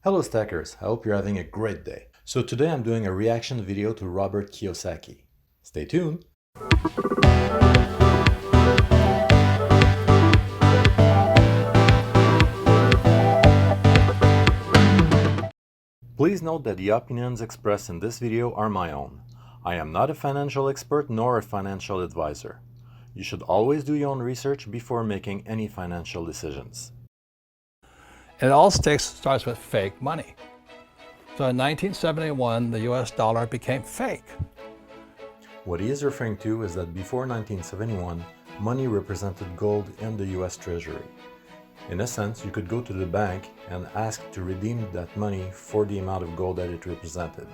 Hello Stackers, I hope you're having a great day. So today I'm doing a reaction video to Robert Kiyosaki. Stay tuned! Please note that the opinions expressed in this video are my own. I am not a financial expert nor a financial advisor. You should always do your own research before making any financial decisions. It all starts with fake money. So in 1971, the US dollar became fake. What he is referring to is that before 1971, money represented gold in the US Treasury. In a sense, you could go to the bank and ask to redeem that money for the amount of gold that it represented.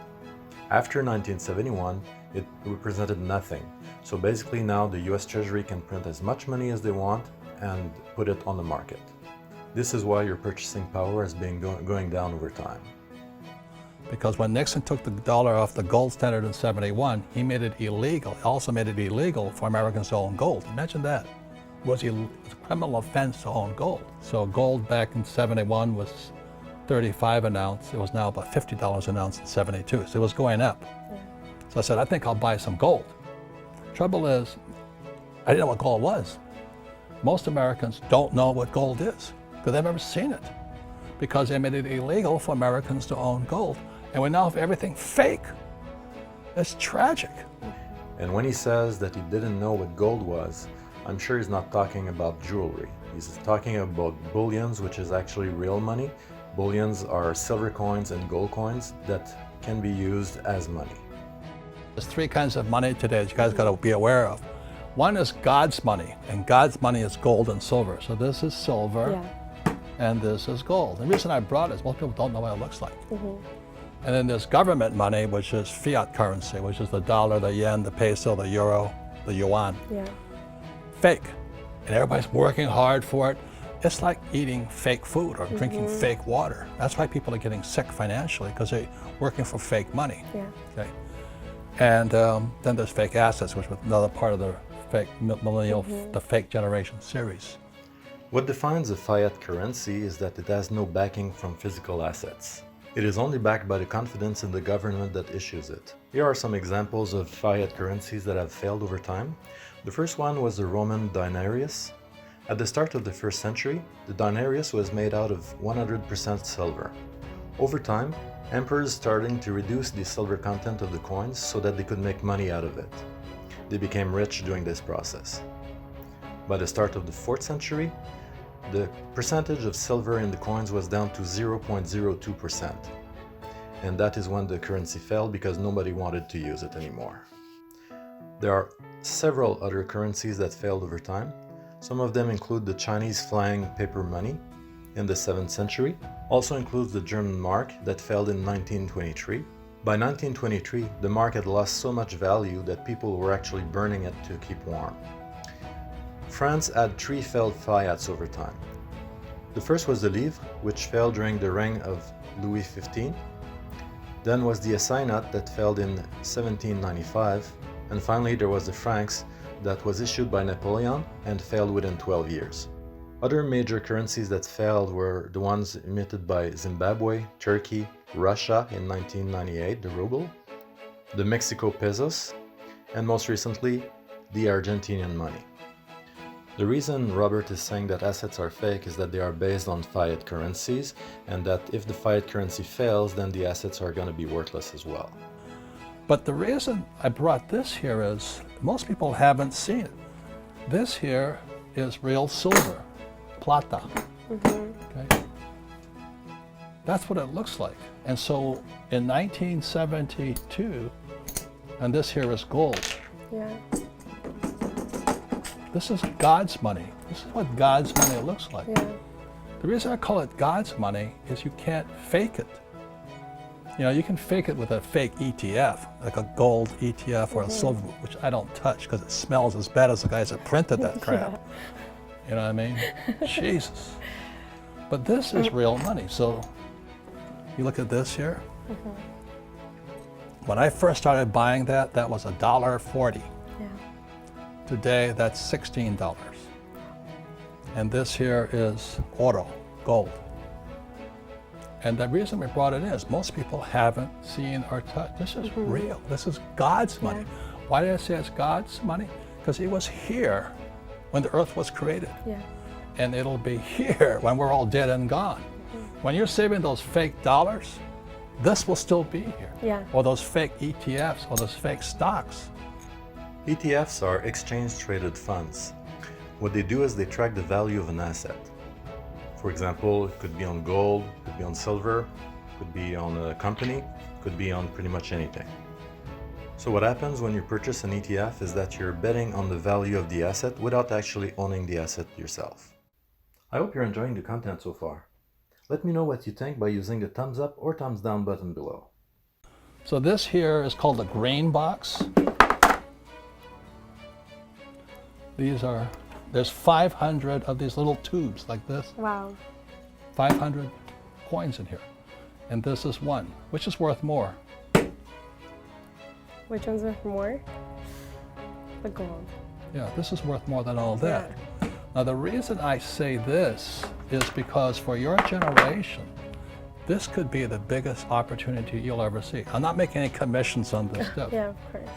After 1971, it represented nothing. So basically now the US Treasury can print as much money as they want and put it on the market. This is why your purchasing power has been going down over time. Because when Nixon took the dollar off the gold standard in 71, he made it illegal. He also made it illegal for Americans to own gold. Imagine that. It was a criminal offense to own gold. So gold back in 71 was 35 an ounce. It was now about $50 an ounce in 72. So it was going up. Yeah. So I said, I think I'll buy some gold. Trouble is, I didn't know what gold was. Most Americans don't know what gold is because they've never seen it, because they made it illegal for Americans to own gold. And we now have everything fake. It's tragic. And when he says that he didn't know what gold was, I'm sure he's not talking about jewelry. He's talking about bullions, which is actually real money. Bullions are silver coins and gold coins that can be used as money. There's three kinds of money today that you guys got to be aware of. One is God's money, and God's money is gold and silver. So this is silver. Yeah. And this is gold. The reason I brought it is most people don't know what it looks like. And then there's government money, which is fiat currency, which is the dollar, the yen, the peso, the euro, the yuan. Yeah. Fake. And everybody's working hard for it. It's like eating fake food or drinking fake water. That's why people are getting sick financially, because they're working for fake money. Yeah. Okay. And then there's fake assets, which was another part of the fake millennial, the fake generation series. What defines a fiat currency is that it has no backing from physical assets. It is only backed by the confidence in the government that issues it. Here are some examples of fiat currencies that have failed over time. The first one was the Roman denarius. At the start of the 1st century, the denarius was made out of 100% silver. Over time, emperors started to reduce the silver content of the coins so that they could make money out of it. They became rich during this process. By the start of the 4th century, the percentage of silver in the coins was down to 0.02%. And that is when the currency fell because nobody wanted to use it anymore. There are several other currencies that failed over time. Some of them include the Chinese flying paper money in the 7th century. Also includes the German mark that failed in 1923. By 1923, the mark had lost so much value that people were actually burning it to keep warm. France had 3 failed fiats over time. The first was the livre, which fell during the reign of Louis XV. Then was the assignat that failed in 1795. And finally there was the francs that was issued by Napoleon and failed within 12 years. Other major currencies that failed were the ones emitted by Zimbabwe, Turkey, Russia in 1998, the ruble, the Mexico pesos, and most recently, the Argentinian money. The reason Robert is saying that assets are fake is that they are based on fiat currencies, and that if the fiat currency fails, then the assets are going to be worthless as well. But the reason I brought this here is most people haven't seen it. This here is real silver, plata. Okay? That's what it looks like. And so in 1972, and this here is gold. Yeah. This is God's money. This is what God's money looks like. Yeah. The reason I call it God's money is you can't fake it. You know, you can fake it with a fake ETF, like a gold ETF or a silver, which I don't touch because it smells as bad as the guys that printed that crap. Yeah. You know what I mean? Jesus. But this is real money. So you look at this here. When I first started buying that, that was $1.40. Today, that's $16. And this here is oro, gold. And the reason we brought it in is most people haven't seen or touched. This is real. This is God's money. Why did I say it's God's money? Because it was here when the earth was created. Yeah. And it'll be here when we're all dead and gone. When you're saving those fake dollars, this will still be here. Yeah. Or those fake ETFs or those fake stocks. ETFs are exchange-traded funds. What they do is they track the value of an asset. For example, it could be on gold, it could be on silver, it could be on a company, it could be on pretty much anything. So what happens when you purchase an ETF is that you're betting on the value of the asset without actually owning the asset yourself. I hope you're enjoying the content so far. Let me know what you think by using the thumbs up or thumbs down button below. So this here is called the grain box. There's 500 of these little tubes like this. Wow. 500 coins in here. And this is one, which is worth more. Which one's worth more? The gold. Yeah, this is worth more than all that. Now the reason I say this is because for your generation, this could be the biggest opportunity you'll ever see. I'm not making any commissions on this stuff. Yeah, of course.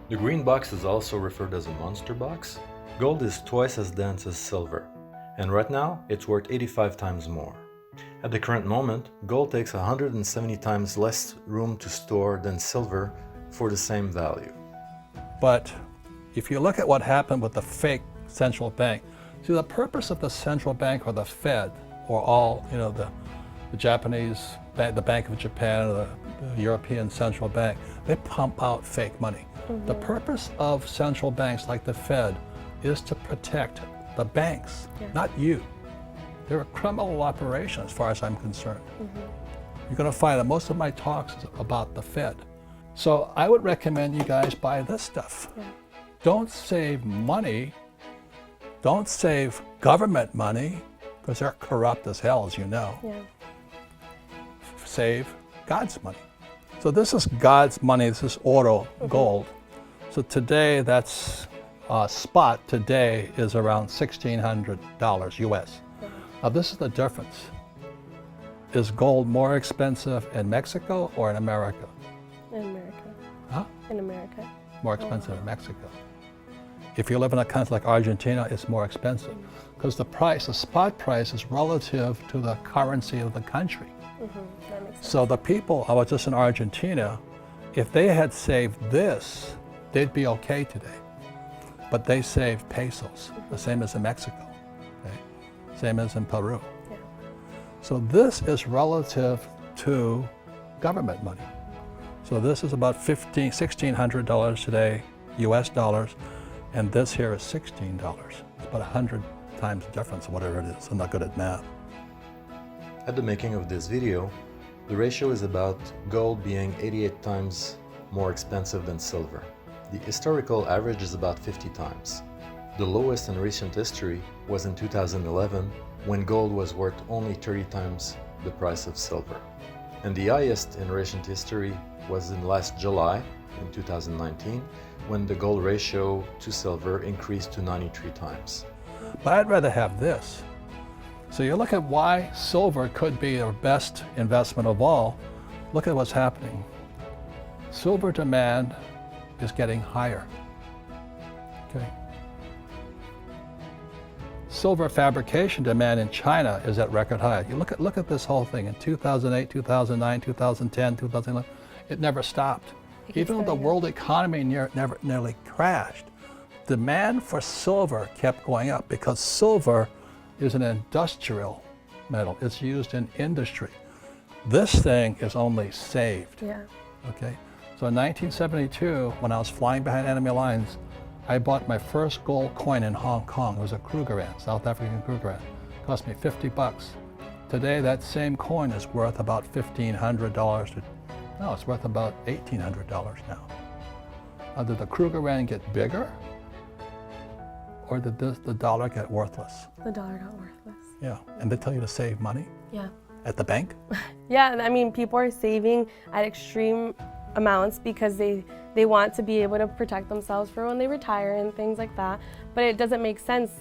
The green box is also referred as a monster box. Gold is twice as dense as silver, and right now it's worth 85 times more. At the current moment, gold takes 170 times less room to store than silver for the same value. But if you look at what happened with the fake central bank, see the purpose of the central bank or the Fed or all, the Japanese, the Bank of Japan or the European Central Bank, they pump out fake money. The purpose of central banks like the Fed is to protect the banks, not you. They're a criminal operation as far as I'm concerned. You're going to find that most of my talks is about the Fed. So I would recommend you guys buy this stuff. Don't save money. Don't save government money because they're corrupt as hell, as you know. Save God's money. So this is God's money. This is auto gold. So today, that's spot today is around $1,600 US. Now this is the difference. Is gold more expensive in Mexico or in America? In America. Huh? In America. More expensive in Mexico. If you live in a country like Argentina, it's more expensive because the spot price is relative to the currency of the country. That makes sense. So the people, I was just in Argentina, if they had saved this, they'd be okay today. But they saved pesos, the same as in Mexico, okay? Same as in Peru. So this is relative to government money. So this is about $1,600 today, US dollars, and this here is $16. It's about 100 times the difference, whatever it is. I'm not good at math. At the making of this video, the ratio is about gold being 88 times more expensive than silver. The historical average is about 50 times. The lowest in recent history was in 2011, when gold was worth only 30 times the price of silver. And the highest in recent history was in last July, in 2019, when the gold ratio to silver increased to 93 times. But I'd rather have this. So you look at why silver could be the best investment of all. Look at what's happening. Silver demand is getting higher. Okay. Silver fabrication demand in China is at record high. You look at this whole thing in 2008, 2009, 2010, 2011. It never stopped. Even though the world economy nearly crashed, demand for silver kept going up because silver is an industrial metal. It's used in industry. This thing is only saved. Okay. So in 1972, when I was flying behind enemy lines, I bought my first gold coin in Hong Kong. It was a Krugerrand, South African Krugerrand. It cost me 50 bucks. Today, that same coin is worth about $1,500 no, it's worth about $1,800 now. Now, did the Krugerrand get bigger, or did the dollar get worthless? The dollar got worthless. Yeah, and they tell you to save money? Yeah. At the bank? Yeah, I mean, people are saving at extreme amounts because they want to be able to protect themselves for when they retire and things like that. But it doesn't make sense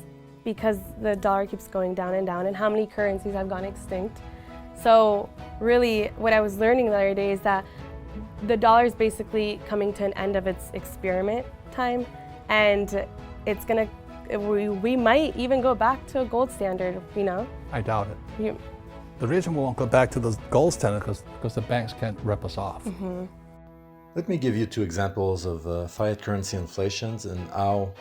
because the dollar keeps going down and down, and how many currencies have gone extinct. So really what I was learning the other day is that the dollar is basically coming to an end of its experiment time, and it's gonna, we might even go back to a gold standard, you know? I doubt it. The reason we won't go back to the gold standard is because the banks can't rip us off. Let me give you two examples of fiat currency inflations and how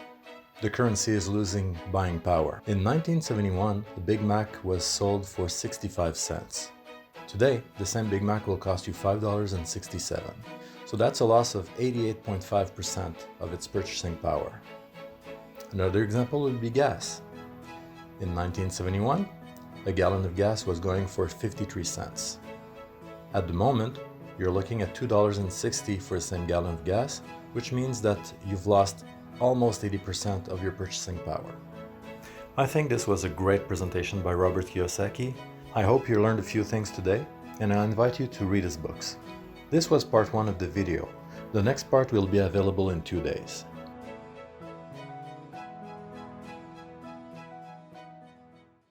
the currency is losing buying power. In 1971, the Big Mac was sold for 65 cents. Today, the same Big Mac will cost you $5.67. So that's a loss of 88.5% of its purchasing power. Another example would be gas. In 1971, a gallon of gas was going for 53 cents. At the moment, you're looking at $2.60 for the same gallon of gas, which means that you've lost almost 80% of your purchasing power. I think this was a great presentation by Robert Kiyosaki. I hope you learned a few things today, and I invite you to read his books. This was part 1 of the video. The next part will be available in 2 days.